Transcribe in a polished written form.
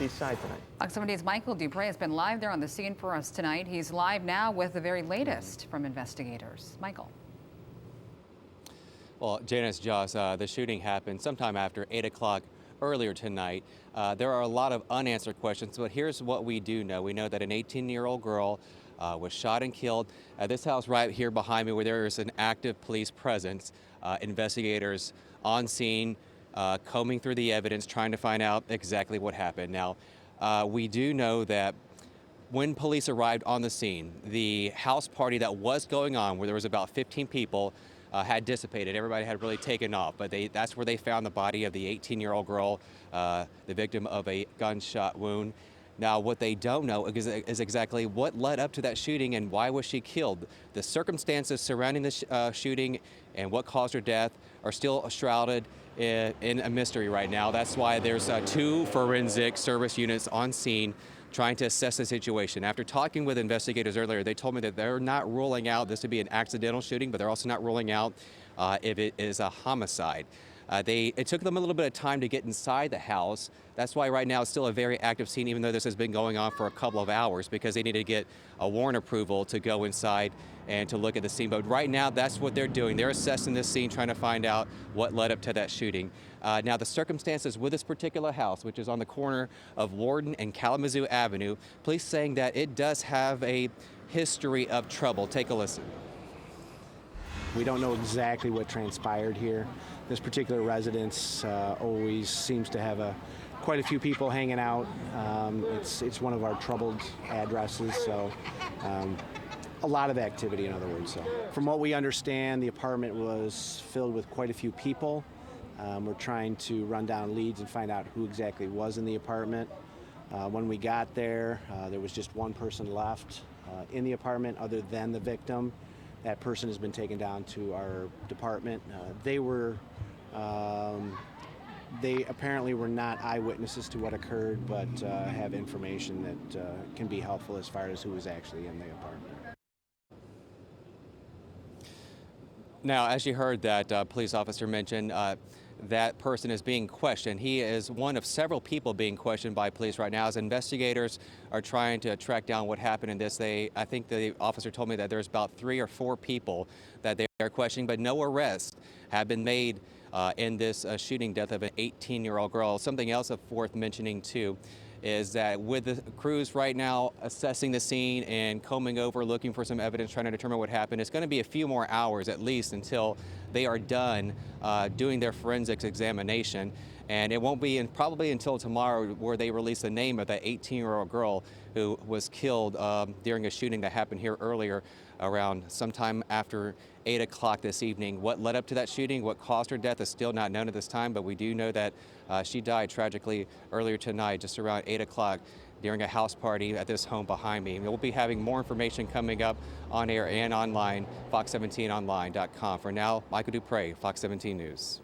East Side tonight. Fox 17's Michael Dupre has been live there on the scene for us tonight. He's live now with the very latest from investigators. Michael. Well, Janice, Joss, the shooting happened sometime after 8 o'clock earlier tonight. There are a lot of unanswered questions, but here's what we do know. We know that an 18-year-old girl was shot and killed at this house right here behind me, where there is an active police presence. Investigators on scene, combing through the evidence, trying to find out exactly what happened. Now, we do know that when police arrived on the scene, the house party that was going on, where there was about 15 people, had dissipated. Everybody had really taken off, but that's where they found the body of the 18-year-old girl, the victim of a gunshot wound. Now, what they don't know is exactly what led up to that shooting and why was she killed. The circumstances surrounding the shooting and what caused her death are still shrouded in a mystery right now. That's why there's 2 forensic service units on scene trying to assess the situation. After talking with investigators earlier, they told me that they're not ruling out this to be an accidental shooting, but they're also not ruling out if it is a homicide. It took them a little bit of time to get inside the house. That's why right now it's still a very active scene, even though this has been going on for a couple of hours, because they need to get a warrant approval to go inside and to look at the scene. But right now, that's what they're doing. They're assessing this scene, trying to find out what led up to that shooting. Now, the circumstances with this particular house, which is on the corner of Warden and Kalamazoo Avenue, police saying that it does have a history of trouble. Take a listen. We don't know exactly what transpired here. This particular residence always seems to have quite a few people hanging out. It's one of our troubled addresses, so a lot of activity, in other words. So, from what we understand, the apartment was filled with quite a few people. We're trying to run down leads and find out who exactly was in the apartment. When we got there, there was just one person left in the apartment other than the victim. That person has been taken down to our department. They apparently were not eyewitnesses to what occurred, but have information that can be helpful as far as who was actually in the apartment. Now, as you heard that police officer mention, that person is being questioned. He is one of several people being questioned by police right now as investigators are trying to track down what happened in this. I think the officer told me that there's about 3 or 4 people that they are questioning, but no arrests have been made in this shooting death of an 18-year-old girl. Something else worth mentioning too is that with the crews right now assessing the scene and combing over, looking for some evidence, trying to determine what happened, it's going to be a few more hours at least until they are done doing their forensics examination. And it won't be probably until tomorrow where they release the name of that 18-year-old girl who was killed during a shooting that happened here earlier around sometime after 8 o'clock this evening. What led up to that shooting, what caused her death is still not known at this time, but we do know that she died tragically earlier tonight, just around 8 o'clock during a house party at this home behind me. We'll be having more information coming up on air and online, fox17online.com. For now, Michael Dupre, Fox 17 News.